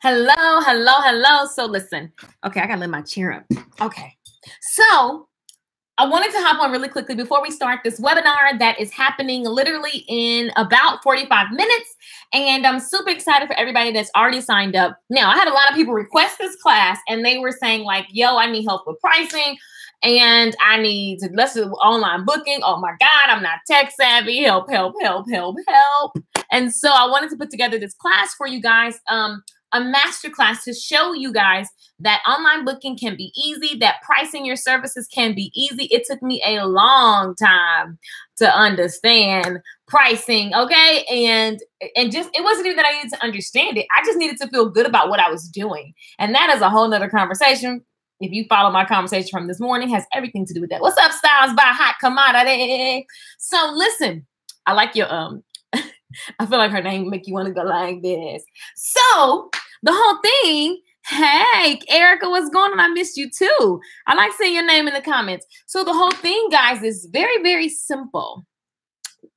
Hello, hello, hello. So listen, okay, I gotta let my chair up. Okay, so I wanted to hop on really quickly before we start this webinar that is happening literally in about 45 minutes. And I'm super excited for everybody that's already signed up. Now, I had a lot of people request this class and they were saying like, yo, I need help with pricing and I need to let's do online booking. Oh my God, I'm not tech savvy. Help, help, help, help, help. And so I wanted to put together this class for you guys, a masterclass to show you guys that online booking can be easy, that pricing your services can be easy. It took me a long time to understand pricing, okay? And just, it wasn't even that I needed to understand it. I just needed to feel good about what I was doing. And that is a whole nother conversation. If you follow my conversation from this morning, has everything to do with that. What's up, Styles by Hot Commodity? So listen, I like your, I feel like her name make you want to go like this. So the whole thing, hey, Erica, what's going on? I missed you too. I like seeing your name in the comments. So the whole thing, guys, is very, very simple.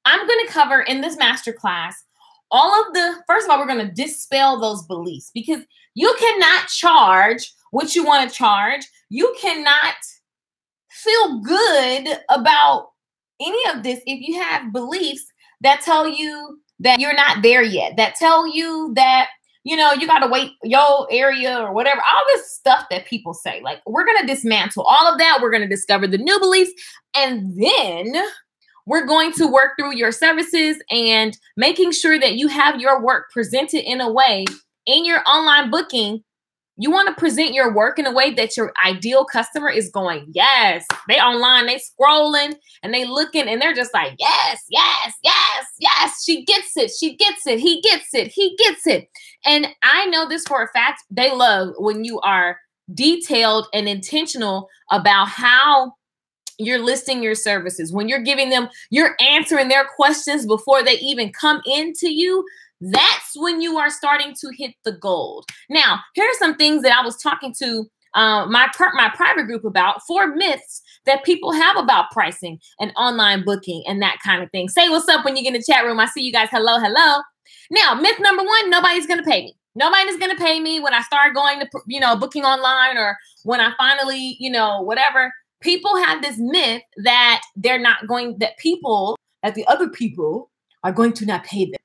I'm going to cover in this masterclass all of the, first of all, we're going to dispel those beliefs because you cannot charge what you want to charge. You cannot feel good about any of this if you have beliefs that tell you that you're not there yet, that tell you that, you know, you got to wait your area or whatever, all this stuff that people say. Like, we're going to dismantle all of that. We're going to discover the new beliefs. And then we're going to work through your services and making sure that you have your work presented in a way in your online booking. You want to present your work in a way that your ideal customer is going, yes, they online, they scrolling and they looking and they're just like, yes, yes, yes, yes, she gets it, she gets it, he gets it, he gets it. And I know this for a fact, they love when you are detailed and intentional about how you're listing your services, when you're giving them, you're answering their questions before they even come into you. That's when you are starting to hit the gold. Now, here are some things that I was talking to my private group about, 4 myths that people have about pricing and online booking and that kind of thing. Say what's up when you get in the chat room. I see you guys. Hello, hello. Now, myth number 1, nobody's going to pay me. Nobody's going to pay me when I start going to, you know, booking online or when I finally, you know, whatever. People have this myth that they're not going, that the other people are going to not pay them.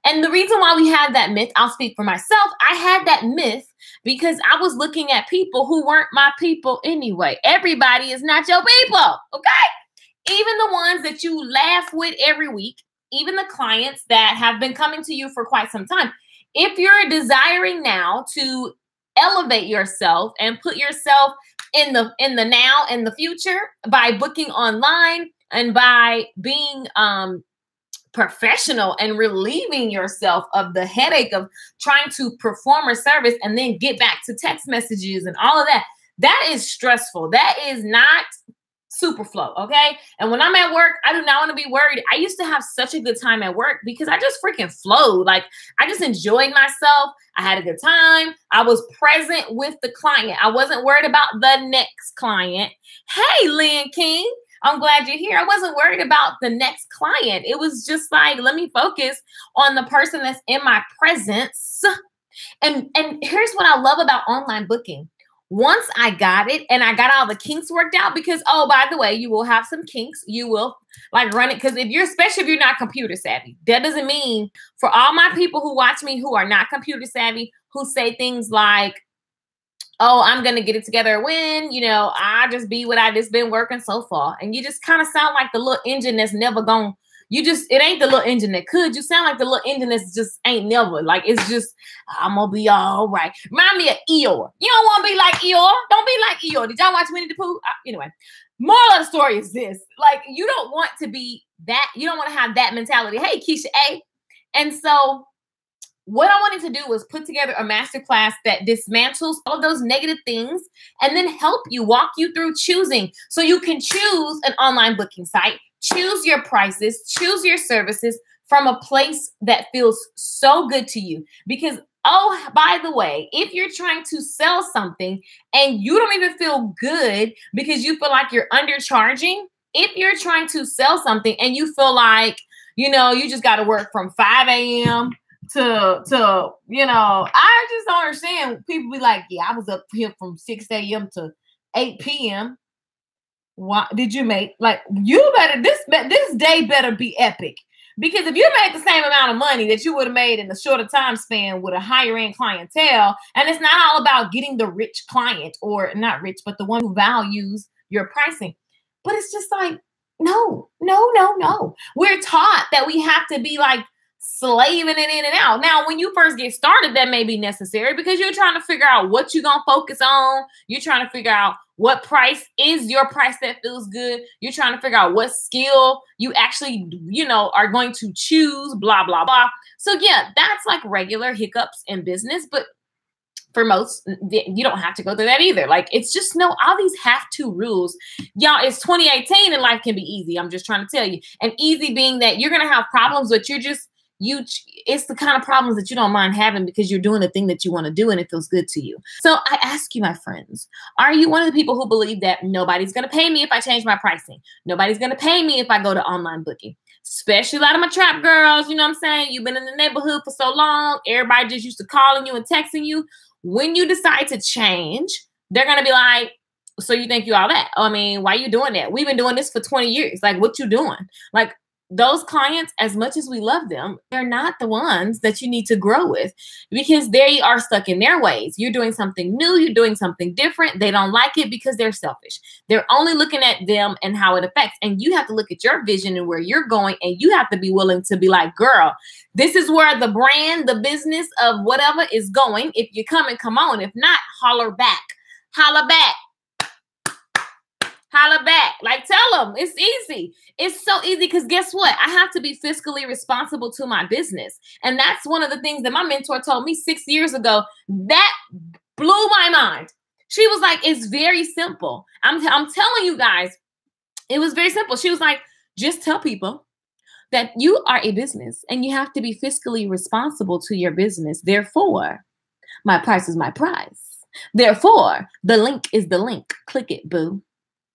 And the reason why we had that myth, I'll speak for myself. I had that myth because I was looking at people who weren't my people anyway. Everybody is not your people, okay? Even the ones that you laugh with every week, even the clients that have been coming to you for quite some time. If you're desiring now to elevate yourself and put yourself in the now and the future by booking online and by being professional and relieving yourself of the headache of trying to perform a service and then get back to text messages and all of that. That is stressful. That is not super flow, okay? And when I'm at work, I do not want to be worried. I used to have such a good time at work because I just freaking flowed. Like, I just enjoyed myself. I had a good time. I was present with the client. I wasn't worried about the next client. Hey, Lynn King. I'm glad you're here. I wasn't worried about the next client. It was just like, let me focus on the person that's in my presence. And here's what I love about online booking. Once I got it and I got all the kinks worked out, because, oh, by the way, you will have some kinks. You will like run it. Because especially if you're not computer savvy, that doesn't mean, for all my people who watch me who are not computer savvy, who say things like, oh, I'm going to get it together when, you know, I just be what I just been working so far. And you just kind of sound like the little engine that's never gone. It ain't the little engine that could. You sound like the little engine that's just ain't never. Like, it's just, I'm going to be all right. Remind me of Eeyore. You don't want to be like Eeyore. Don't be like Eeyore. Did y'all watch Winnie the Pooh? Anyway, moral of the story is this. Like, you don't want to be that. You don't want to have that mentality. Hey, Keisha A. And so what I wanted to do was put together a masterclass that dismantles all of those negative things and then help you, walk you through choosing. So you can choose an online booking site, choose your prices, choose your services from a place that feels so good to you. Because, oh, by the way, if you're trying to sell something and you don't even feel good because you feel like you're undercharging, if you're trying to sell something and you feel like, you know, you just got to work from 5 a.m. you know, I just don't understand. People be like, yeah, I was up here from 6 a.m. to 8 p.m. Why did you make, like, you better, this day better be epic. Because if you made the same amount of money that you would have made in a shorter time span with a higher end clientele, and it's not all about getting the rich client, or not rich, but the one who values your pricing. But it's just like, no. We're taught that we have to be like slaving it in and out. Now, when you first get started, that may be necessary because you're trying to figure out what you're going to focus on. You're trying to figure out what price is your price that feels good. You're trying to figure out what skill you actually, you know, are going to choose, blah, blah, blah. So yeah, that's like regular hiccups in business, but for most, you don't have to go through that either. Like, it's just all these have to rules. Y'all, it's 2018 and life can be easy. I'm just trying to tell you. And easy being that you're going to have problems, but it's the kind of problems that you don't mind having because you're doing the thing that you want to do and it feels good to you. So I ask you, my friends, are you one of the people who believe that nobody's going to pay me if I change my pricing? Nobody's going to pay me if I go to online booking? Especially a lot of my trap girls, you know what I'm saying? You've been in the neighborhood for so long. Everybody just used to calling you and texting you. When you decide to change, they're going to be like, so you think you all that? I mean, why are you doing that? We've been doing this for 20 years. Like, what you doing? Like, those clients, as much as we love them, they're not the ones that you need to grow with because they are stuck in their ways. You're doing something new. You're doing something different. They don't like it because they're selfish. They're only looking at them and how it affects. And you have to look at your vision and where you're going. And you have to be willing to be like, girl, this is where the brand, the business of whatever is going. If you come on. If not, holler back. Holler back. Holla back. Like, tell them it's easy. It's so easy because guess what? I have to be fiscally responsible to my business. And that's one of the things that my mentor told me 6 years ago. That blew my mind. She was like, it's very simple. I'm telling you guys, it was very simple. She was like, just tell people that you are a business and you have to be fiscally responsible to your business. Therefore, my price is my price. Therefore, the link is the link. Click it, boo.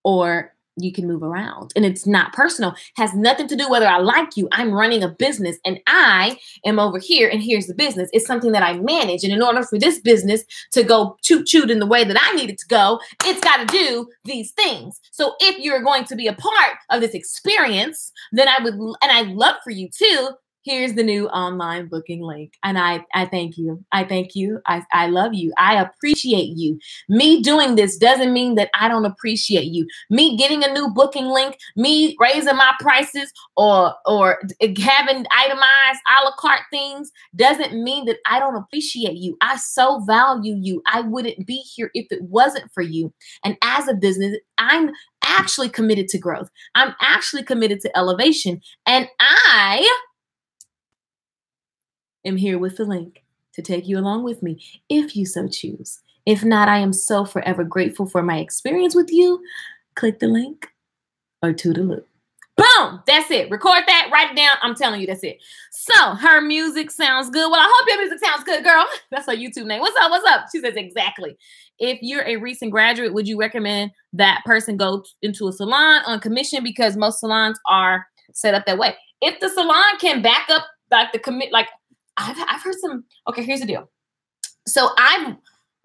Or you can move around. And it's not personal. Has nothing to do whether I like you. I'm running a business and I am over here and here's the business. It's something that I manage. And in order for this business to go choo-chooed in the way that I need it to go, it's got to do these things. So if you're going to be a part of this experience, then I'd love for you to. Here's the new online booking link. And I thank you. I thank you. I love you. I appreciate you. Me doing this doesn't mean that I don't appreciate you. Me getting a new booking link, me raising my prices or having itemized a la carte things doesn't mean that I don't appreciate you. I so value you. I wouldn't be here if it wasn't for you. And as a business, I'm actually committed to growth. I'm actually committed to elevation. And I am here with the link to take you along with me if you so choose. If not, I am so forever grateful for my experience with you. Click the link or toodaloo. Boom! That's it. Record that. Write it down. I'm telling you, that's it. So her music sounds good. Well, I hope your music sounds good, girl. That's her YouTube name. What's up? What's up? She says exactly. If you're a recent graduate, would you recommend that person go into a salon on commission? Because most salons are set up that way. If the salon can back up like the commit, like I've heard some, okay, here's the deal. So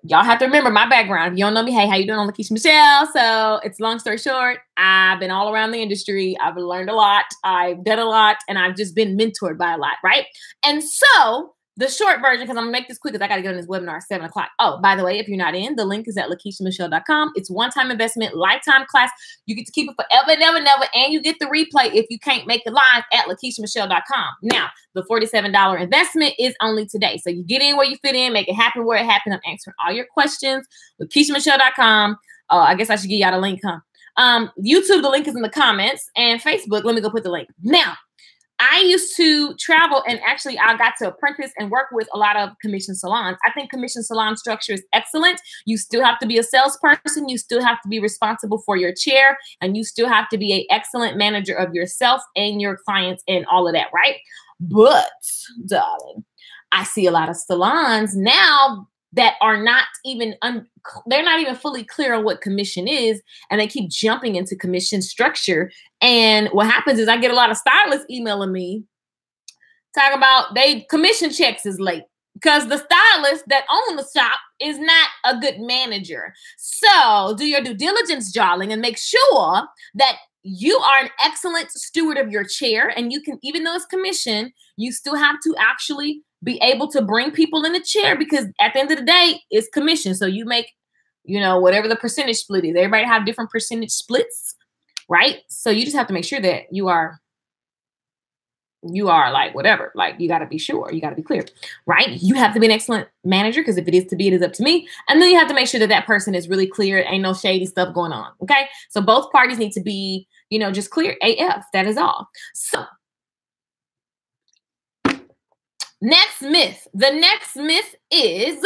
y'all have to remember my background. If you don't know me, hey, how you doing? I'm Lakeisha Michelle. So it's long story short, I've been all around the industry. I've learned a lot. I've done a lot. And I've just been mentored by a lot, right? And so the short version, because I'm going to make this quick because I got to get on this webinar at 7 o'clock. Oh, by the way, if you're not in, the link is at LakeishaMichelle.com. It's one-time investment, lifetime class. You get to keep it forever and ever and ever, and you get the replay if you can't make it live at LakeishaMichelle.com. Now, the $47 investment is only today. So you get in where you fit in, make it happen where it happened. I'm answering all your questions. LakeishaMichelle.com. Oh, I guess I should give y'all the link, huh? YouTube, the link is in the comments. And Facebook, let me go put the link. Now, I used to travel and actually I got to apprentice and work with a lot of commission salons. I think commission salon structure is excellent. You still have to be a salesperson. You still have to be responsible for your chair, and you still have to be an excellent manager of yourself and your clients and all of that, right? But, darling, I see a lot of salons now that are not even, they're not even fully clear on what commission is, and they keep jumping into commission structure. And what happens is I get a lot of stylists emailing me Talk about they commission checks is late because the stylist that owns the shop is not a good manager. So do your due diligence, darling, and make sure that you are an excellent steward of your chair. And you can, even though it's commission, you still have to actually be able to bring people in the chair, because at the end of the day, it's commission. So you make, whatever the percentage split is. Everybody have different percentage splits, right? So you just have to make sure that you are like whatever, like you got to be sure, you got to be clear, right? You have to be an excellent manager, because if it is to be, it is up to me. And then you have to make sure that that person is really clear. Ain't no shady stuff going on. Okay. So both parties need to be, just clear AF. That is all. So next myth. The next myth is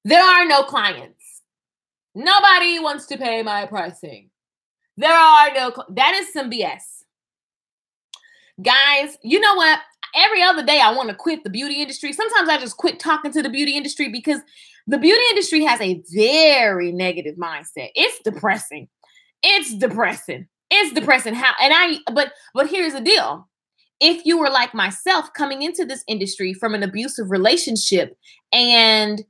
there are no clients. Nobody wants to pay my pricing. There are no, that is some BS. Guys, you know what? Every other day I want to quit the beauty industry. Sometimes I just quit talking to the beauty industry, because the beauty industry has a very negative mindset. It's depressing. It's depressing. It's depressing. But here's the deal. If you were like myself, coming into this industry from an abusive relationship and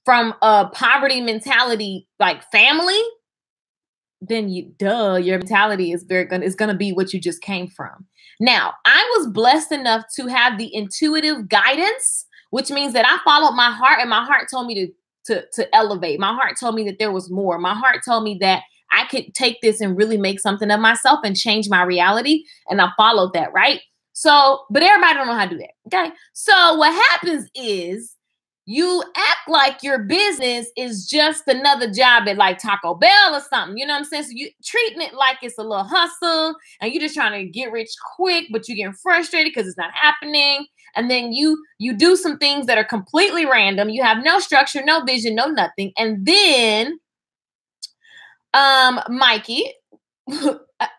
from a poverty mentality, like family, then your mentality is going to be what you just came from. Now, I was blessed enough to have the intuitive guidance, which means that I followed my heart, and my heart told me to elevate. My heart told me that there was more. My heart told me that I could take this and really make something of myself and change my reality. And I followed that, right? So, but everybody don't know how to do that. Okay. So what happens is you act like your business is just another job at like Taco Bell or something. You know what I'm saying? So you treating it like it's a little hustle, and you're just trying to get rich quick, but you're getting frustrated because it's not happening. And then you do some things that are completely random. You have no structure, no vision, no nothing. And then, Mikey,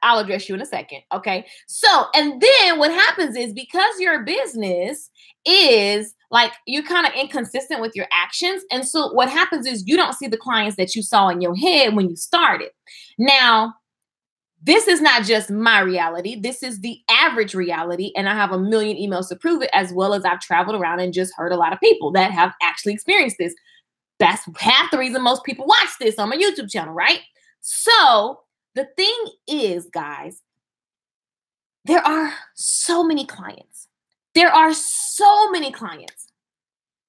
I'll address you in a second. Okay. So, and then what happens is, because your business is like, you're kind of inconsistent with your actions. And so what happens is you don't see the clients that you saw in your head when you started. Now, this is not just my reality. This is the average reality. And I have a million emails to prove it, as well as I've traveled around and just heard a lot of people that have actually experienced this. That's half the reason most people watch this on my YouTube channel, right? So the thing is, guys, there are so many clients. There are so many clients.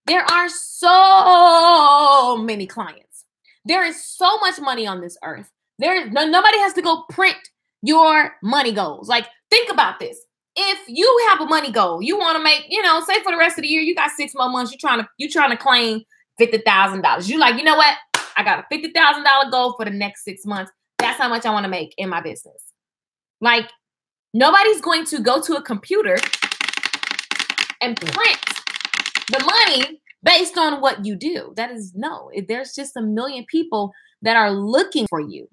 There are so many clients. There is so much money on this earth. Nobody has to go print your money goals. Like, think about this. If you have a money goal, you want to make, say for the rest of the year, you got 6 more months, you're trying to claim $50,000. You like, you know what? I got a $50,000 goal for the next 6 months. That's how much I want to make in my business. Like, nobody's going to go to a computer and print the money based on what you do. There's just a million people that are looking for you,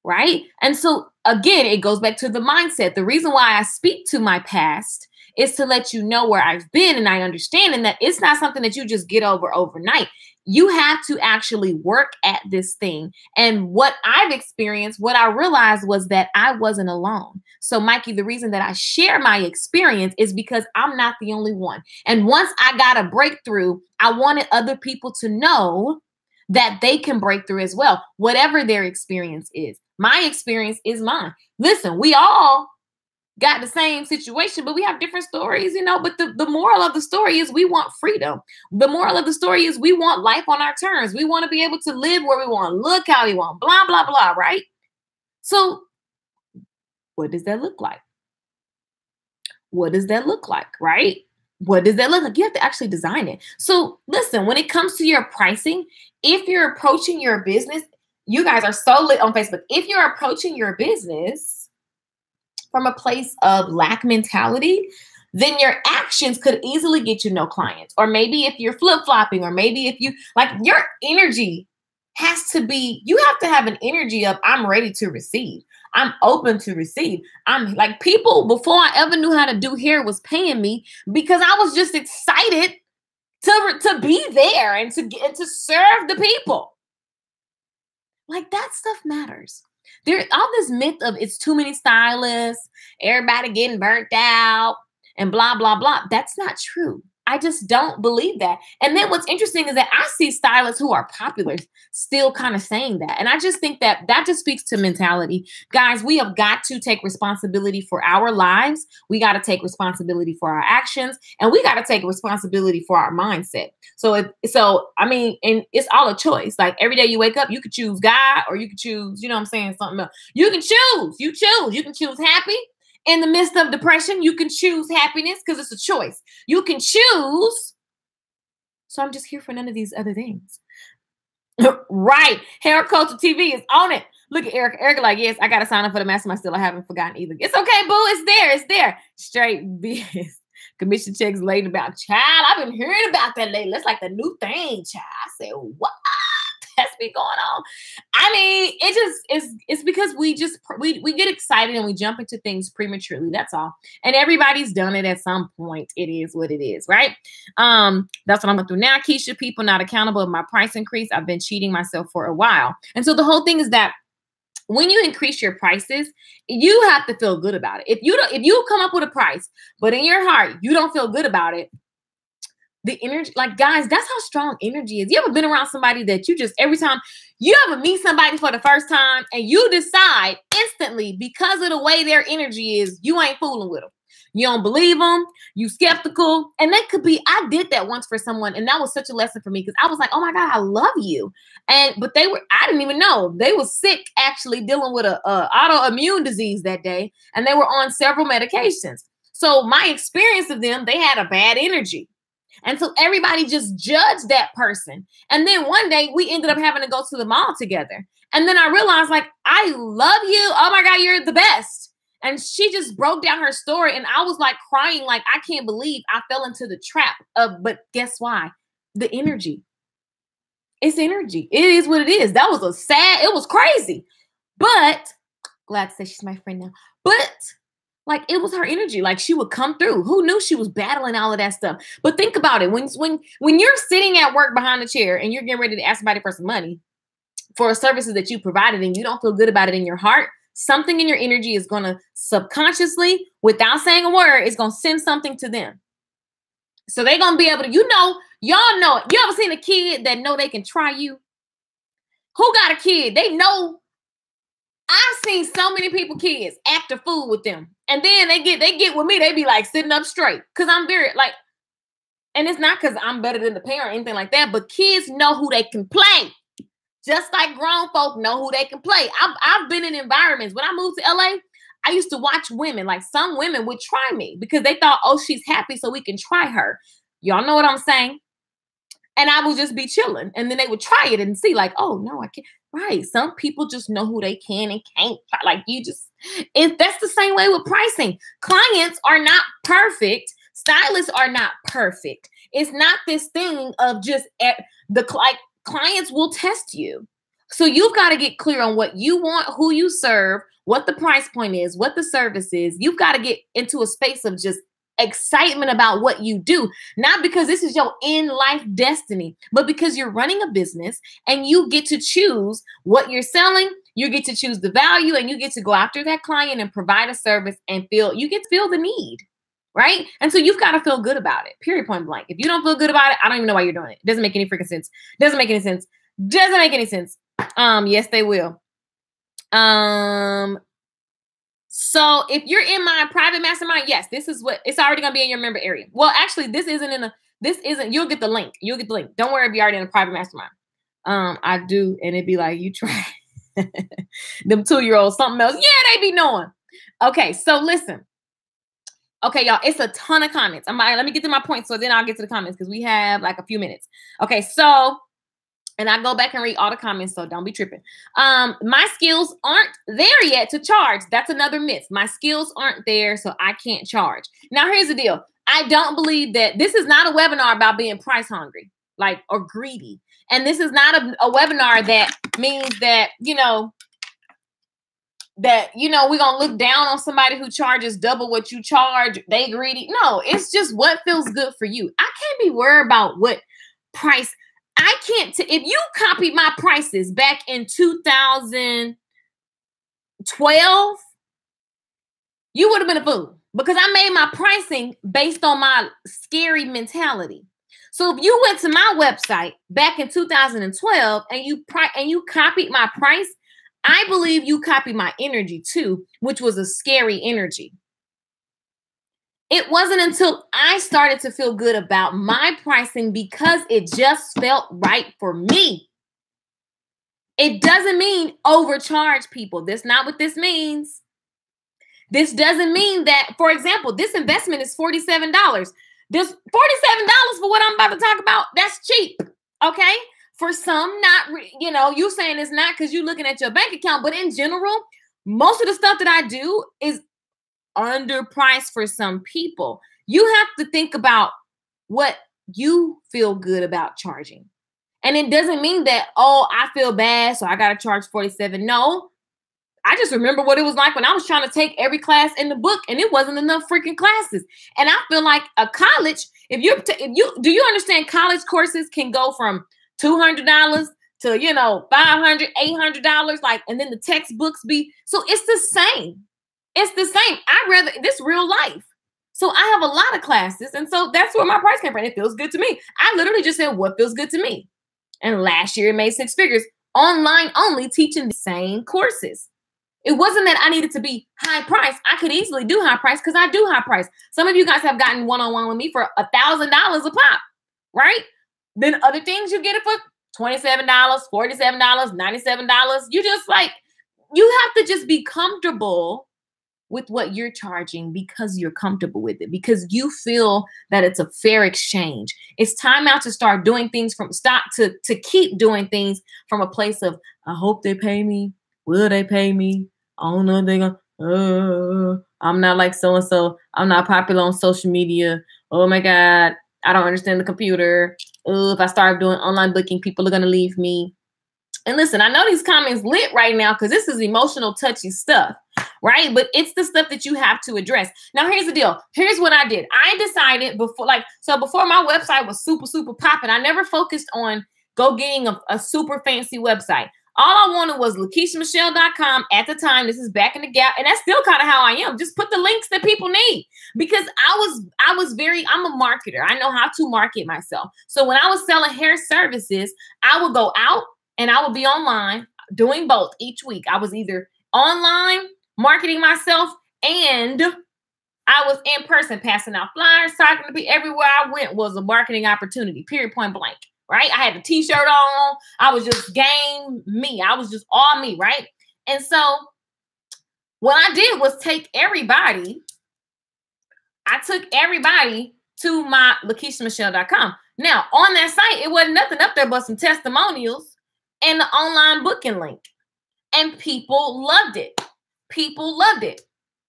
right? And so again, it goes back to the mindset. The reason why I speak to my past is to let you know where I've been, and I understand, and that it's not something that you just get over overnight. You have to actually work at this thing. And what I've experienced, what I realized was that I wasn't alone. So Mikey, the reason that I share my experience is because I'm not the only one. And once I got a breakthrough, I wanted other people to know that they can break through as well, whatever their experience is. My experience is mine. Listen, we all got the same situation, but we have different stories, but the moral of the story is we want freedom. The moral of the story is we want life on our terms. We want to be able to live where we want, look how we want, blah, blah, blah, right? So what does that look like? What does that look like, right? What does that look like? You have to actually design it. So listen, when it comes to your pricing, if you're approaching your business, you guys are so lit on Facebook. If you're approaching your business from a place of lack mentality, then your actions could easily get you no clients. Or maybe if you're flip-flopping, or maybe if you, like, your energy has to be, you have to have an energy of, I'm ready to receive. I'm open to receive. I'm like, people before I ever knew how to do hair was paying me because I was just excited to be there and to serve the people. Like, that stuff matters. There's all this myth of it's too many stylists, everybody getting burnt out. and blah, blah, blah. That's not true. I just don't believe that. And then what's interesting is that I see stylists who are popular still kind of saying that. And I just think that that just speaks to mentality. Guys, we have got to take responsibility for our lives. We got to take responsibility for our actions, and we got to take responsibility for our mindset. I mean, and it's all a choice. Like every day you wake up, you could choose God, or you could choose, you know what I'm saying, something else. You can choose. You choose. You can choose happy. In the midst of depression, you can choose happiness because it's a choice. You can choose. So I'm just here for none of these other things. Right. Hair Culture TV is on it. Look at Erica. Erica like, yes, I got to sign up for the mastermind still. I haven't forgotten either. It's okay, boo. It's there. It's there. Straight BS. Commission checks laid about. Child, I've been hearing about that lately. That's like the new thing, child. I said, what? That's been going on. I mean, it's because we get excited and we jump into things prematurely. That's all. And everybody's done it at some point. It is what it is, right? That's what I'm going through now. Keisha, people not accountable of my price increase. I've been cheating myself for a while. And so the whole thing is that when you increase your prices, you have to feel good about it. If you come up with a price, but in your heart, you don't feel good about it, the energy, like guys, that's how strong energy is. You ever been around somebody that you just, every time you ever meet somebody for the first time and you decide instantly because of the way their energy is, you ain't fooling with them. You don't believe them. You skeptical. And that could be, I did that once for someone. And that was such a lesson for me because I was like, oh my God, I love you. But I didn't even know they were sick, actually dealing with a autoimmune disease that day. And they were on several medications. So my experience of them, they had a bad energy. And so everybody just judged that person. And then one day we ended up having to go to the mall together. And then I realized, like, I love you. Oh my God, you're the best. And she just broke down her story. And I was like crying, like, I can't believe I fell into the trap of, but guess why? The energy. It's energy. It is what it is. That was it was crazy. But glad to say she's my friend now. But like, it was her energy. Like, she would come through. Who knew she was battling all of that stuff? But think about it. When you're sitting at work behind the chair and you're getting ready to ask somebody for some money for services that you provided and you don't feel good about it in your heart, something in your energy is going to subconsciously, without saying a word, is going to send something to them. So they're going to be able to, y'all know it. You ever seen a kid that know they can try you? Who got a kid? They know. I've seen so many kids act a fool with them. And then they get with me, they be like sitting up straight. Cause I'm very like, and it's not cause I'm better than the parent or anything like that, but kids know who they can play. Just like grown folk know who they can play. I've been in environments. When I moved to LA, I used to watch women, like some women would try me because they thought, oh, she's happy, so we can try her. Y'all know what I'm saying? And I would just be chilling. And then they would try it and see like, oh no, I can't. Right. Some people just know who they can and can't. Like that's the same way with pricing. Clients are not perfect. Stylists are not perfect. It's not this thing of just clients will test you. So you've got to get clear on what you want, who you serve, what the price point is, what the service is. You've got to get into a space of just excitement about what you do, not because this is your in-life destiny, but because you're running a business and you get to choose what you're selling, you get to choose the value, and you get to go after that client and provide a service and you get to feel the need, right? And so you've got to feel good about it, period, point blank. If you don't feel good about it, I don't even know why you're doing it. It doesn't make any freaking sense. Doesn't make any sense. Doesn't make any sense. Yes, they will. So if you're in my private mastermind, yes, this is what it's already going to be in your member area. Well, actually, you'll get the link. You'll get the link. Don't worry if you're already in a private mastermind. I do. And it'd be like, you try them 2-year-olds, something else. Yeah, they be knowing. Okay. So listen. Okay, y'all, it's a ton of comments. Let me get to my point. So then I'll get to the comments because we have like a few minutes. Okay. So, and I go back and read all the comments, so don't be tripping. My skills aren't there yet to charge. That's another myth. My skills aren't there, so I can't charge. Now, here's the deal. I don't believe that this is not a webinar about being price hungry, or greedy. And this is not a webinar that means that, we're going to look down on somebody who charges double what you charge. They greedy. No, it's just what feels good for you. I can't be worried about what price. I can't, if you copied my prices back in 2012, you would have been a fool. because I made my pricing based on my scary mentality. So if you went to my website back in 2012 and you copied my price, I believe you copied my energy too, which was a scary energy. It wasn't until I started to feel good about my pricing because it just felt right for me. It doesn't mean overcharge people. That's not what this means. This doesn't mean that, for example, this investment is $47. This $47 for what I'm about to talk about, that's cheap, okay? For some, not, you saying it's not because you're looking at your bank account, but in general, most of the stuff that I do is underpriced for some people. You have to think about what you feel good about charging. And it doesn't mean that, oh, I feel bad, so I got to charge $47. No, I just remember what it was like when I was trying to take every class in the book and it wasn't enough freaking classes. And I feel like a college, do you understand college courses can go from $200 to, $500, $800, like, and then the textbooks so it's the same. It's the same. This real life. So I have a lot of classes. And so that's where my price came from. It feels good to me. I literally just said, what feels good to me? And last year it made 6 figures online only teaching the same courses. It wasn't that I needed to be high price. I could easily do high price because I do high price. Some of you guys have gotten one-on-one with me for $1,000 a pop, right? Then other things you get it for $27, $47, $97. You have to just be comfortable with what you're charging because you're comfortable with it, because you feel that it's a fair exchange. It's time out to start doing things to keep doing things from a place of, I hope they pay me. Will they pay me? I don't know if they're gonna, I'm not like so-and-so. I'm not popular on social media. Oh my God, I don't understand the computer. If I start doing online booking, people are gonna leave me. And listen, I know these comments lit right now because this is emotional, touchy stuff, right? But it's the stuff that you have to address. Now, here's the deal. Here's what I did. I decided before my website was super, super popping, I never focused on getting a super fancy website. All I wanted was LakeishaMichelle.com at the time. This is back in the gap. And that's still kind of how I am. Just put the links that people need. Because I'm a marketer. I know how to market myself. So when I was selling hair services, I would go out and I would be online doing both each week. I was either online marketing myself and I was in person passing out flyers, talking to people. Everywhere I went was a marketing opportunity, period, point blank. Right? I had the t-shirt on. I was just me. I was just all me, right? And so what I did was I took everybody to my LakeishaMichelle.com. Now, on that site, it wasn't nothing up there but some testimonials and the online booking link. And people loved it. People loved it.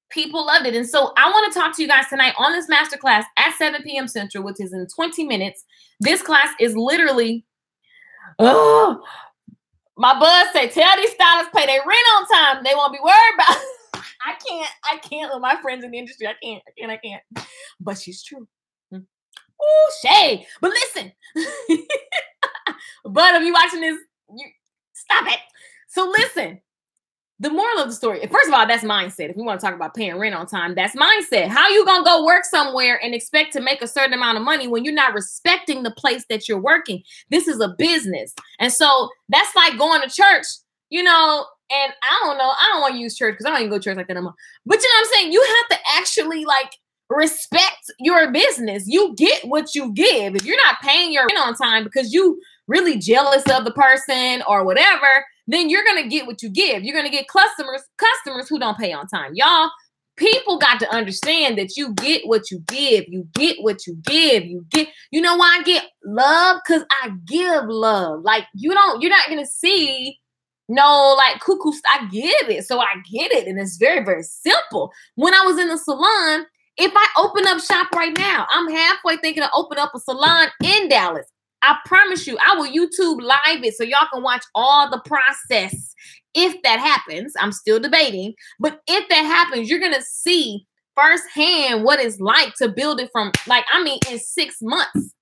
People loved it. And so I want to talk to you guys tonight on this masterclass at 7 p.m. Central, which is in 20 minutes. This class is literally, my buzz say, tell these stylists pay their rent on time. They won't be worried about it. I can't with my friends in the industry. I can't. But she's true. Ooh, shade. But listen, but if you're watching this, stop it. So listen. The moral of the story, first of all, that's mindset. If we want to talk about paying rent on time, that's mindset. How you going to go work somewhere and expect to make a certain amount of money when you're not respecting the place that you're working? This is a business. And so that's like going to church, and I don't want to use church because I don't even go to church like that anymore. But you know what I'm saying? You have to actually respect your business. You get what you give. If you're not paying your rent on time because you really jealous of the person or whatever, then you're going to get what you give. You're going to get customers who don't pay on time. Y'all, people got to understand that you get what you give. You get what you give. You know why I get love? Because I give love. You're not going to see cuckoo. I give it. So I get it. And it's very, very simple. When I was in the salon, if I open up shop right now, I'm halfway thinking of open up a salon in Dallas. I promise you, I will YouTube live it so y'all can watch all the process. If that happens, I'm still debating, but if that happens, you're going to see firsthand what it's like to build it from in 6 months.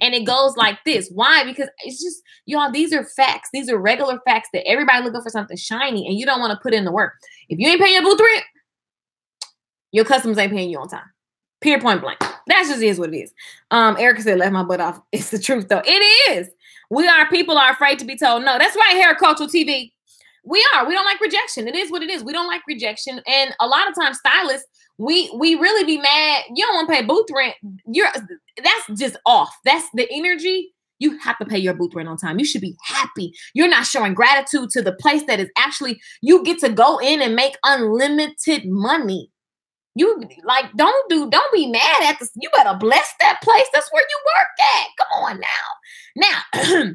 And it goes like this. Why? Because it's just, y'all, these are facts. These are regular facts that everybody looking for something shiny and you don't want to put in the work. If you ain't paying your booth rent, Your customers ain't paying you on time. Period, point blank. That just is what it is. Erica said, "Left my butt off." It's the truth, though. It is. People are afraid to be told no. That's right, Hair Cultural TV. We don't like rejection. It is what it is. We don't like rejection. And a lot of times, stylists, we really be mad. You don't want to pay booth rent. That's just off. That's the energy. You have to pay your booth rent on time. You should be happy. You're not showing gratitude to the place that is actually, you get to go in and make unlimited money. You like, don't be mad at this. You better bless that place. That's where you work at. Come on now. Now,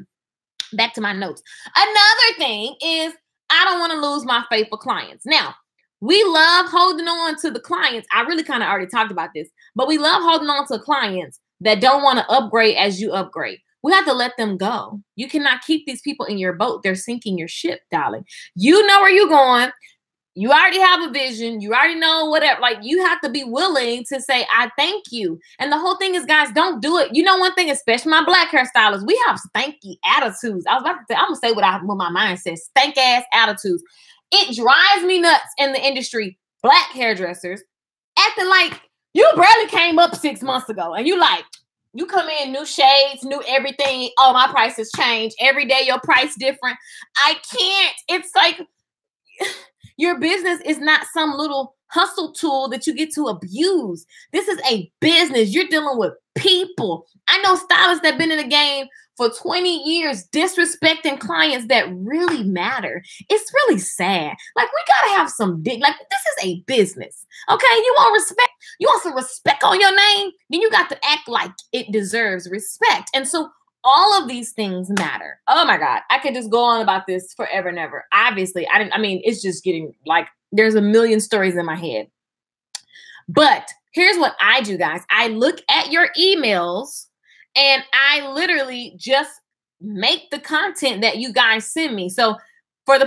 back to my notes. Another thing is, I don't want to lose my faithful clients. Now, we love holding on to the clients. I really kind of already talked about this, but we love holding on to clients that don't want to upgrade as you upgrade. We have to let them go. You cannot keep these people in your boat. They're sinking your ship, darling. You know where you're going. You already have a vision. You already know whatever. Like, you have to be willing to say, I thank you. And the whole thing is, guys, don't do it. You know, one thing, especially my black hairstylists, we have stanky attitudes. I was about to say, I'm going to say what my mind says, stank ass attitudes. It drives me nuts in the industry. Black hairdressers acting like you barely came up 6 months ago. And you come in, new shades, new everything. Oh, my price has changed. Every day your price different. I can't. It's like, your business is not some little hustle tool that you get to abuse. This is a business. You're dealing with people. I know stylists that have been in the game for 20 years disrespecting clients that really matter. It's really sad. Like, we got to have some like, this is a business. Okay? You want respect? You want some respect on your name? Then you got to act like it deserves respect. And so all of these things matter. Oh my God. I could just go on about this forever and ever. Obviously, it's just getting like, there's a million stories in my head. But here's what I do, guys. I look at your emails and I literally just make the content that you guys send me. So for the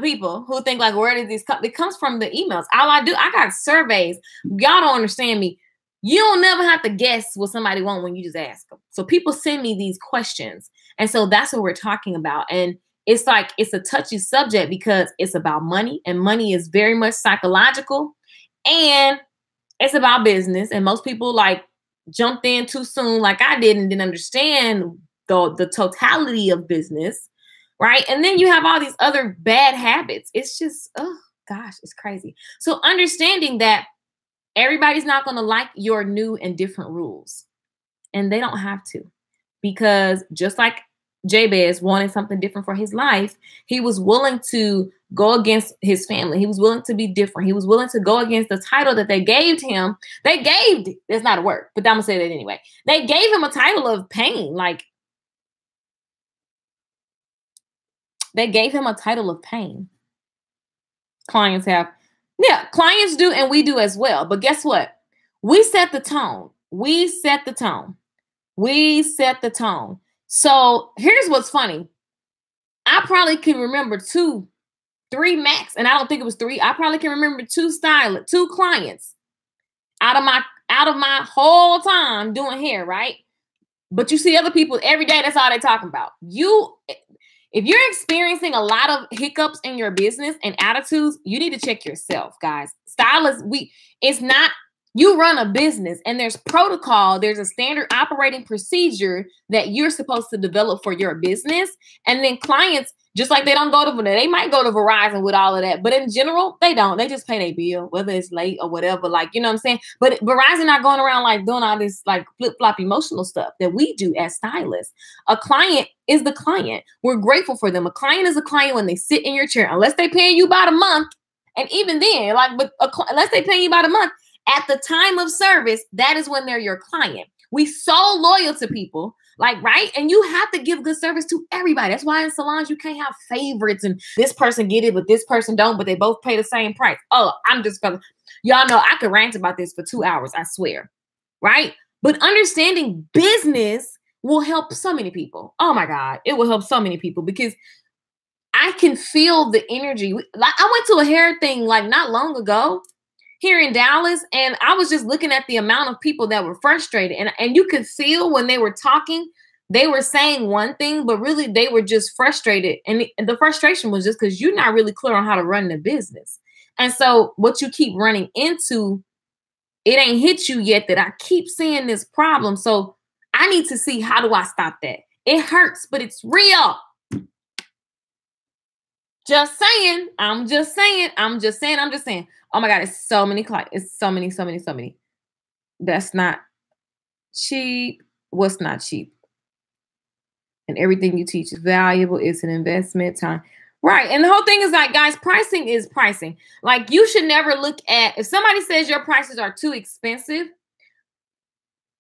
people who think like, where did these come? It comes from the emails. All I do, I got surveys. Y'all don't understand me. You don't never have to guess what somebody wants when you just ask them. So people send me these questions. And so that's what we're talking about. And it's like, it's a touchy subject because it's about money, and money is very much psychological, and it's about business. And most people like jumped in too soon, like I did, and didn't understand the totality of business. Right. And then you have all these other bad habits. It's just, oh gosh, it's crazy. So understanding that everybody's not going to like your new and different rules. And they don't have to. Because just like Jabez wanted something different for his life, he was willing to go against his family. He was willing to be different. He was willing to go against the title that they gave him. That's not a word, but I'm going to say that anyway. They gave him a title of pain. Like, they gave him a title of pain. Clients do, and we do as well. But guess what? We set the tone. So here's what's funny. I probably can remember 2, 3 max, and I don't think it was 3. I probably can remember 2 clients out of my whole time doing hair, right? But you see other people every day, that's all they're talking about. If you're experiencing a lot of hiccups in your business and attitudes, you need to check yourself, guys. Stylists, you run a business, and there's protocol. There's a standard operating procedure that you're supposed to develop for your business. And then clients, just like they might go to Verizon with all of that, but in general, they don't. They just pay their bill, whether it's late or whatever. Like, you know what I'm saying? But Verizon not going around like doing all this like flip-flop emotional stuff that we do as stylists. A client is the client. We're grateful for them. A client is a client when they sit in your chair, unless they paying you by the month. And even then, unless they pay you by the month, at the time of service, that is when they're your client. We so loyal to people, like, right? And you have to give good service to everybody. That's why in salons, you can't have favorites and this person get it, but this person don't, but they both pay the same price. Oh, y'all know I could rant about this for 2 hours, I swear, right? But understanding business will help so many people. Oh my God, it will help so many people because I can feel the energy. Like, I went to a hair thing like not long ago here in Dallas, and I was just looking at the amount of people that were frustrated. And you could feel when they were talking, they were saying one thing, but really they were just frustrated. And the frustration was just because you're not really clear on how to run the business. And so what you keep running into, it ain't hit you yet that I keep seeing this problem. So I need to see, how do I stop that? It hurts, but it's real. Just saying. I'm just saying. Oh my God, it's so many clients. It's so many. That's not cheap. What's not cheap? And everything you teach is valuable. It's an investment time. Right. And the whole thing is like, guys, pricing is pricing. Like, you should never look at, if somebody says your prices are too expensive,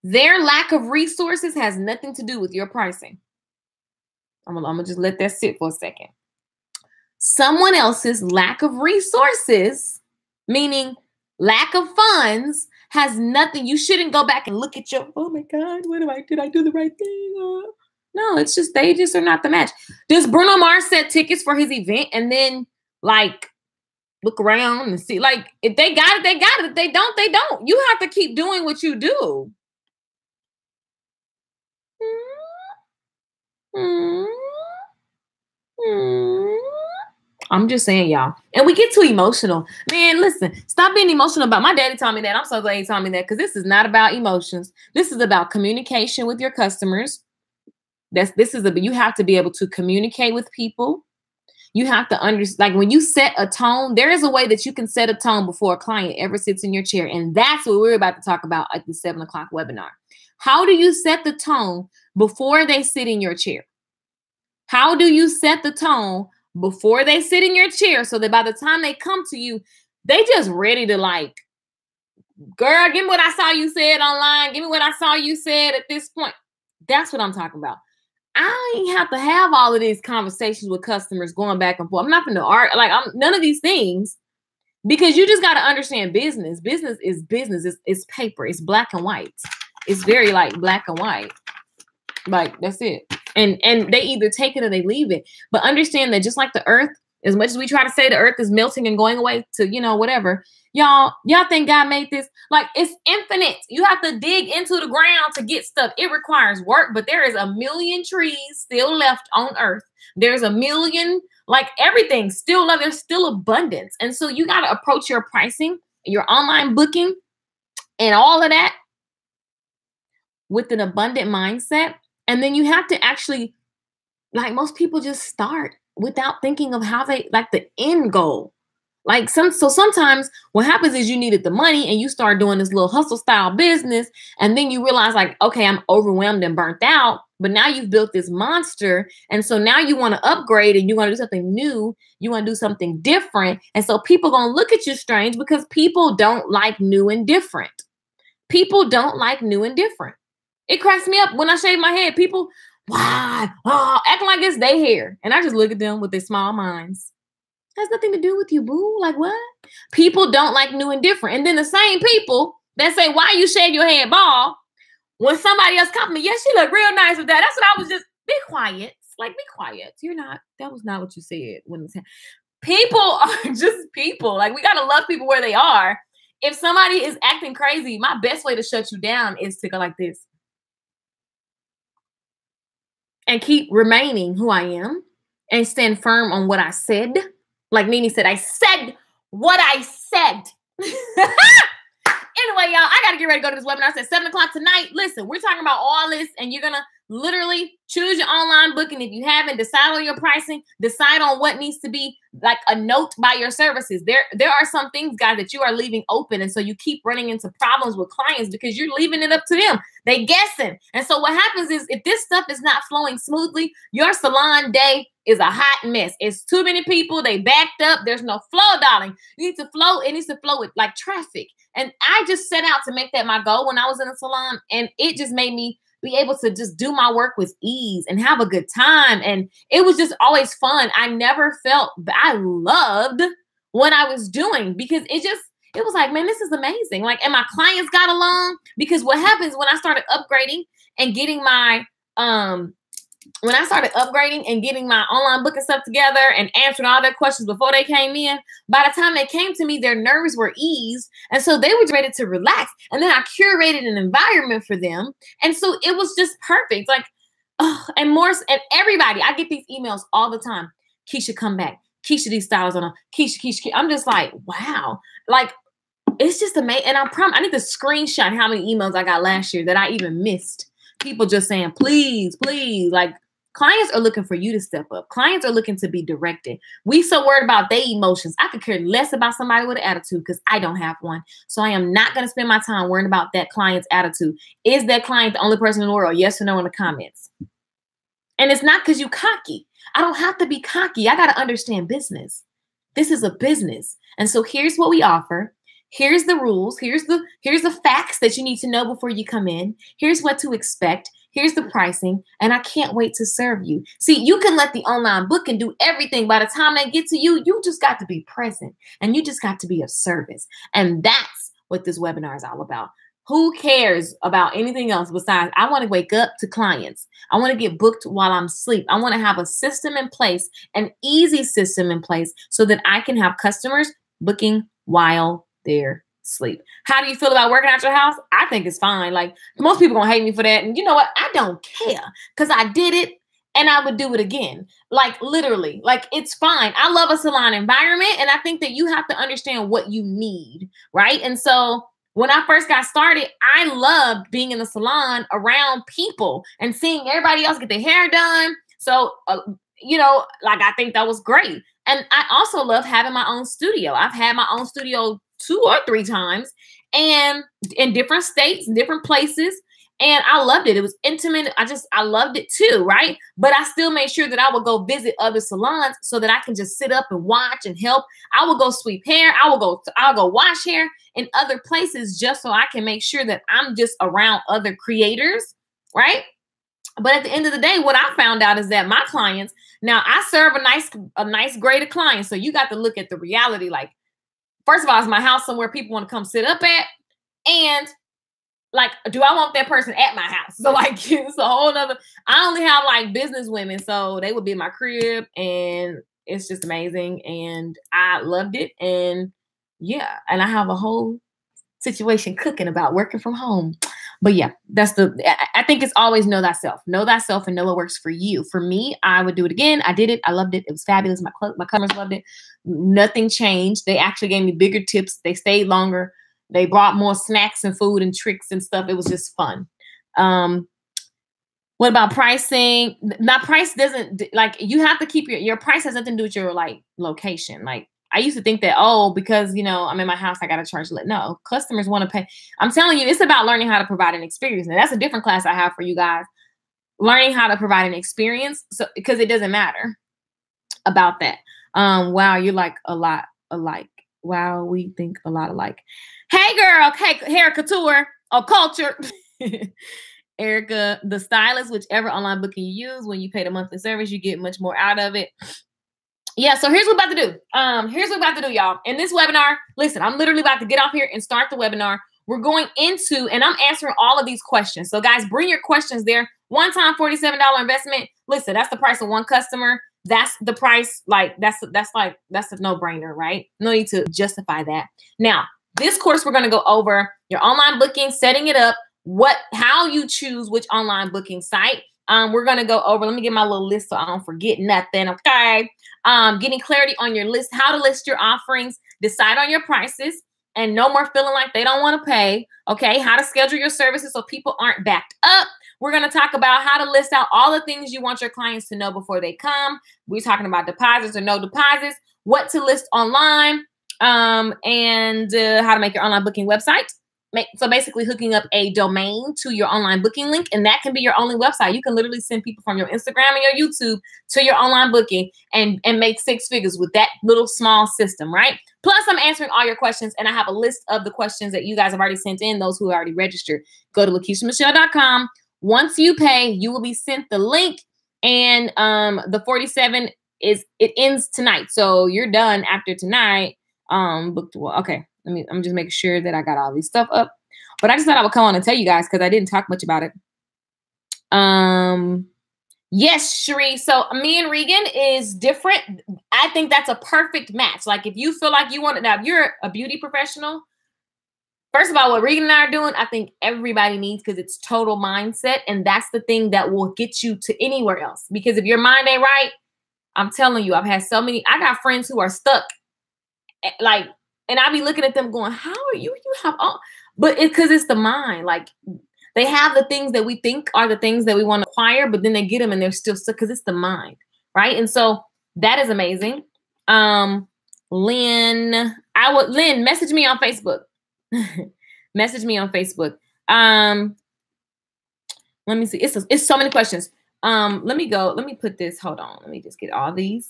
their lack of resources has nothing to do with your pricing. I'm gonna just let that sit for a second. Someone else's lack of resources, meaning lack of funds, has nothing. You shouldn't go back and look at your, oh my God, did I do the right thing? No, it's just, they just are not the match. Does Bruno Mars set tickets for his event and then like look around and see, like, if they got it, they got it. If they don't, they don't. You have to keep doing what you do. I'm just saying, y'all. And we get too emotional. Man, listen, stop being emotional about, my daddy taught me that. I'm so glad he taught me that, because this is not about emotions. This is about communication with your customers. You have to be able to communicate with people. You have to understand, like, when you set a tone, there is a way that you can set a tone before a client ever sits in your chair. And that's what we're about to talk about at the 7 o'clock webinar. How do you set the tone before they sit in your chair? How do you set the tone before they sit in your chair so that by the time they come to you, they just ready to, like, girl, give me what I saw you said online. Give me what I saw you said at this point. That's what I'm talking about. I ain't have to have all of these conversations with customers going back and forth. I'm not going to argue. Like, none of these things, because you just got to understand business. Business is business. It's paper. It's black and white. It's very like black and white. Like, that's it. And they either take it or they leave it. But understand that just like the earth, as much as we try to say the earth is melting and going away to, whatever, y'all think God made this? Like, it's infinite. You have to dig into the ground to get stuff. It requires work, but there is a million trees still left on earth. There's a million, like, everything still left. There's still abundance. And so you got to approach your pricing, your online booking, and all of that with an abundant mindset. And then you have to actually, like, most people just start without thinking of how they, like, the end goal. Like, so sometimes what happens is you needed the money and you start doing this little hustle style business. And then you realize, like, okay, I'm overwhelmed and burnt out. But now you've built this monster. And so now you want to upgrade and you want to do something new. You want to do something different. And so people going to look at you strange, because people don't like new and different. People don't like new and different. It cracks me up when I shave my head. People, why? Oh, acting like it's their hair. And I just look at them with their small minds. It has nothing to do with you, boo. Like, what? People don't like new and different. And then the same people that say, why you shave your head bald? When somebody else compliment, yes, she look real nice with that. That's what I was just, be quiet. Like, be quiet. That was not what you said. People are just people. Like, we got to love people where they are. If somebody is acting crazy, my best way to shut you down is to go like this. And keep remaining who I am and stand firm on what I said. Like Nene said, I said what I said. Anyway, y'all, I got to get ready to go to this webinar. It's at 7 o'clock tonight. Listen, we're talking about all this, and you're going to literally choose your online booking. If you haven't, decide on your pricing, decide on what needs to be like a note by your services. There are some things, guys, that you are leaving open. And so you keep running into problems with clients because you're leaving it up to them. They guessing. And so what happens is, if this stuff is not flowing smoothly, your salon day is a hot mess. It's too many people. They backed up. There's no flow, darling. You need to flow. It needs to flow with like traffic. And I just set out to make that my goal when I was in a salon. And it just made me be able to just do my work with ease and have a good time. And it was just always fun. I never felt, I loved what I was doing, because it was like, man, this is amazing. Like, and my clients got along, because what happens when I started upgrading and getting my, online booking stuff together and answering all their questions before they came in, by the time they came to me, their nerves were eased. And so they were ready to relax. And then I curated an environment for them. And so it was just perfect. Like, and everybody, I get these emails all the time. Keisha, come back. Keisha these styles on. Keisha. I'm just like, wow. Like, it's just amazing. And I need to screenshot how many emails I got last year that I even missed. People just saying, please, please. Like, clients are looking for you to step up. Clients are looking to be directed. We so worried about their emotions. I could care less about somebody with an attitude because I don't have one. So I am not going to spend my time worrying about that client's attitude. Is that client the only person in the world? Yes or no in the comments. And it's not because you cocky. I don't have to be cocky. I got to understand business. This is a business. And so here's what we offer. Here's the rules. Here's the facts that you need to know before you come in. Here's what to expect. Here's the pricing. And I can't wait to serve you. See, you can let the online booking do everything. By the time they get to you, you just got to be present and you just got to be of service. And that's what this webinar is all about. Who cares about anything else besides I want to wake up to clients. I want to get booked while I'm asleep. I want to have a system in place, an easy system in place so that I can have customers booking while they're asleep. How do you feel about working out your house? I think it's fine. Like, most people gonna hate me for that. And you know what? I don't care because I did it and I would do it again. Like, literally, like, it's fine. I love a salon environment. And I think that you have to understand what you need, right? And so when I first got started, I loved being in the salon around people and seeing everybody else get their hair done. So, like, I think that was great. And I also love having my own studio. I've had my own studio 2 or 3 times and in different states, different places. And I loved it. It was intimate. I loved it too, right? But I still made sure that I would go visit other salons so that I can just sit up and watch and help. I will go sweep hair. I'll go wash hair in other places just so I can make sure that I'm just around other creators, right? But at the end of the day, what I found out is that my clients, now I serve a nice grade of clients. So you got to look at the reality. Like, first of all, is my house somewhere people want to come sit up at? And like, do I want that person at my house? So like, it's a whole nother, I only have like business women. So they would be in my crib and it's just amazing. And I loved it. And yeah, and I have a whole situation cooking about working from home. But yeah, I think it's always know thyself and know what works for you. For me, I would do it again. I did it. I loved it. It was fabulous. My customers loved it. Nothing changed. They actually gave me bigger tips. They stayed longer. They brought more snacks and food and tricks and stuff. It was just fun. What about pricing? My price doesn't, like, you have to keep your price has nothing to do with your like location. Like, I used to think that, because, I'm in my house, I got to charge. No, customers want to pay. I'm telling you, it's about learning how to provide an experience. And that's a different class I have for you guys. Learning how to provide an experience. So, because it doesn't matter about that. Wow, you're like a lot alike. Wow, we think a lot alike. Hey, girl. Hey, hair couture or culture. Erica, the stylist, whichever online booking you use, when you pay the monthly service, you get much more out of it. Yeah, so here's what we're about to do. Here's what we're about to do, y'all. In this webinar, listen, I'm literally about to get off here and start the webinar. We're going into, and I'm answering all of these questions. So guys, bring your questions there. One-time $47 investment. Listen, that's the price of one customer. That's the price. Like, that's a no-brainer, right? No need to justify that. Now, this course, we're going to go over your online booking, setting it up, how you choose which online booking site. We're going to go over, let me get my little list so I don't forget nothing, okay? Getting clarity on your list, how to list your offerings, decide on your prices, and no more feeling like they don't want to pay, okay? How to schedule your services so people aren't backed up. We're going to talk about how to list out all the things you want your clients to know before they come. We're talking about deposits or no deposits, what to list online, and how to make your online booking website. So basically hooking up a domain to your online booking link, and that can be your only website. You can literally send people from your Instagram and your YouTube to your online booking and make 6 figures with that little small system, right? Plus, I'm answering all your questions, and I have a list of the questions that you guys have already sent in, those who are already registered. Go to LakeishaMichelle.com. Once you pay, you will be sent the link, and the 47 it ends tonight. So you're done after tonight. Booked. Okay. I'm just making sure that I got all these stuff up. But I just thought I would come on and tell you guys because I didn't talk much about it. Yes, Cherie. So me and Regan is different. I think that's a perfect match. Like, if you feel like you want it, now if you're a beauty professional, first of all, what Regan and I are doing, I think everybody needs, because it's total mindset. And that's the thing that will get you to anywhere else. Because if your mind ain't right, I'm telling you, I've had so many. I got friends who are stuck, like, and I be looking at them going, how are you? You have all, but it's because it's the mind. Like, they have the things that we think are the things that we want to acquire, but then they get them and they're still stuck because it's the mind, right? And so that is amazing. Lynn, Lynn, message me on Facebook. Message me on Facebook. Let me see. It's so many questions. Let me put this. Hold on. Let me just get all these.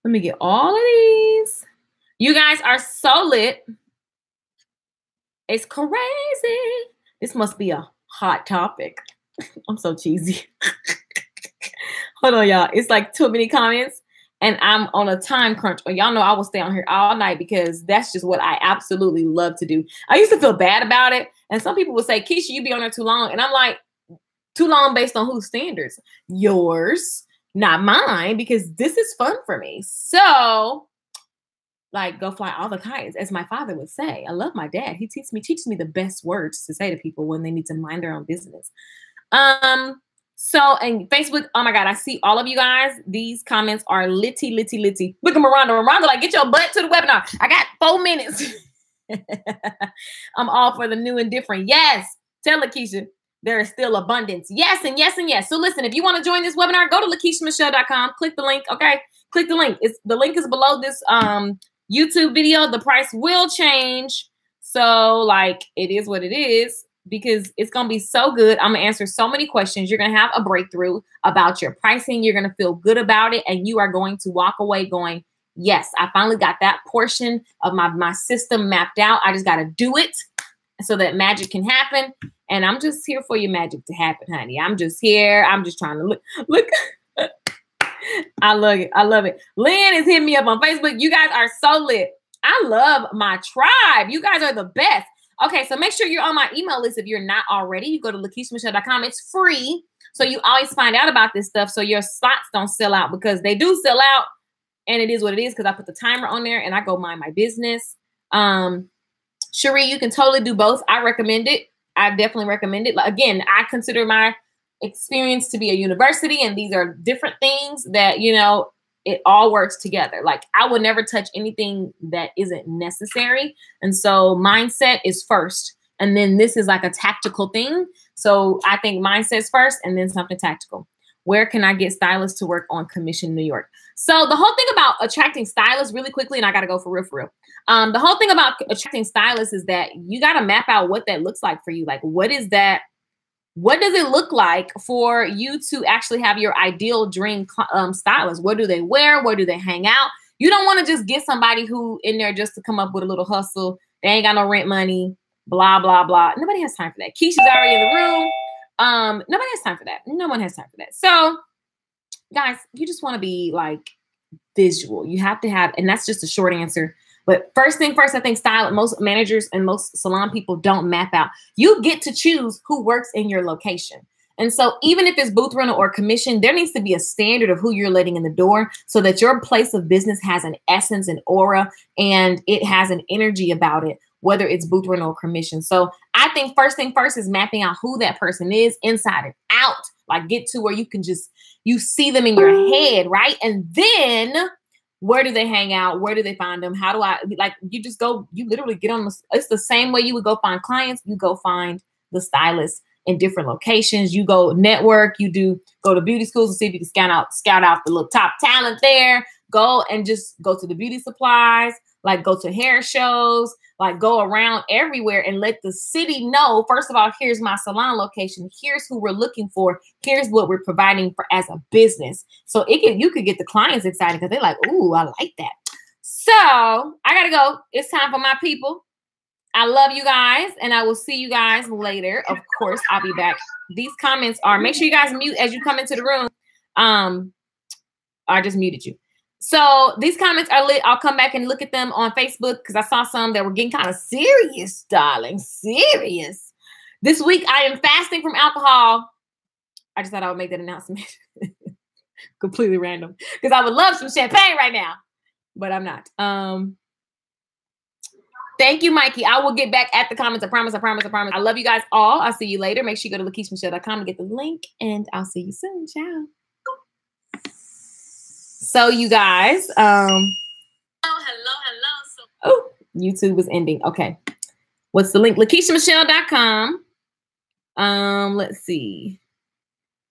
Let me get all of these. You guys are so lit. It's crazy. This must be a hot topic. I'm so cheesy. Hold on, y'all. It's like too many comments and I'm on a time crunch. Y'all know I will stay on here all night because that's just what I absolutely love to do. I used to feel bad about it. And some people would say, Keisha, you be on there too long. And I'm like, too long based on whose standards? Yours, not mine, because this is fun for me. So, like, go fly all the kites, as my father would say. I love my dad. He teaches me the best words to say to people when they need to mind their own business. So, and Facebook, oh my God, I see all of you guys. These comments are litty. Look at Miranda. Miranda, like, get your butt to the webinar. I got 4 minutes. I'm all for the new and different. Yes. Tell Lakeisha. There is still abundance. Yes, and yes, and yes. So listen, if you want to join this webinar, go to LakeishaMichelle.com. Click the link, okay? Click the link. The link is below this YouTube video. The price will change. So, like, it is what it is because it's going to be so good. I'm going to answer so many questions. You're going to have a breakthrough about your pricing. You're going to feel good about it, and you are going to walk away going, yes, I finally got that portion of my system mapped out. I just got to do it so that magic can happen. And I'm just here for your magic to happen, honey. I'm just here. I'm just trying to look. I love it. I love it. Lynn is hitting me up on Facebook. You guys are so lit. I love my tribe. You guys are the best. Okay, so make sure you're on my email list if you're not already. You go to LakeishaMichelle.com. It's free. So you always find out about this stuff so your slots don't sell out, because they do sell out. And it is what it is because I put the timer on there and I go mind my business. Cherie, you can totally do both. I recommend it. I definitely recommend it. Again, I consider my experience to be a university, and these are different things that, you know, it all works together. Like, I would never touch anything that isn't necessary. And so mindset is first. And then this is like a tactical thing. So I think mindset's first and then something tactical. Where can I get stylists to work on commission in New York? So the whole thing about attracting stylists, really quickly, and I got to go for real. The whole thing about attracting stylists is that you got to map out what that looks like for you. Like, what is that? What does it look like for you to actually have your ideal dream stylist? What do they wear? Where do they hang out? You don't want to just get somebody who in there just to come up with a little hustle. They ain't got no rent money, blah, blah, blah. Nobody has time for that. Keisha's already in the room. Nobody has time for that. No one has time for that. So, guys, you just want to be like visual. You have to have, and that's just a short answer. But first thing first, I think most managers and most salon people don't map out. You get to choose who works in your location. And so even if it's booth rental or commission, there needs to be a standard of who you're letting in the door so that your place of business has an essence and aura, and it has an energy about it, whether it's booth rental or commission. So I think first thing first is mapping out who that person is inside and out. Like, get to where you can you see them in your head, right? And then where do they hang out? Where do they find them? How do I, like, you literally get on it's the same way you would go find clients. You go find the stylist in different locations. You go network, go to beauty schools and see if you can scout out the little top talent there. Go and just go to the beauty supplies, like go to hair shows, like go around everywhere and let the city know, first of all, here's my salon location. Here's who we're looking for. Here's what we're providing for as a business. So you could get the clients excited because they're like, ooh, I like that. So I got to go. It's time for my people. I love you guys, and I will see you guys later. Of course, I'll be back. These comments are, make sure you guys mute as you come into the room. I just muted you. So these comments are lit. I'll come back and look at them on Facebook because I saw some that were getting kind of serious, darling. Serious. This week, I am fasting from alcohol. I just thought I would make that announcement. Completely random. Because I would love some champagne right now. But I'm not. Thank you, Mikey. I will get back at the comments. I promise. I love you guys all. I'll see you later. Make sure you go to LakeishaMichelle.com to get the link. And I'll see you soon. Ciao. So you guys, oh, YouTube is ending. Okay. What's the link? LakeishaMichelle.com. Let's see.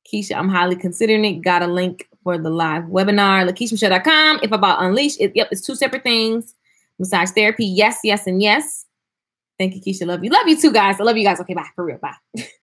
Keisha, I'm highly considering it. Got a link for the live webinar. LakeishaMichelle.com. If about Unleash, yep, it's two separate things. Massage therapy. Yes, yes, and yes. Thank you, Keisha. Love you. Love you too, guys. I love you guys. Okay, bye. For real. Bye.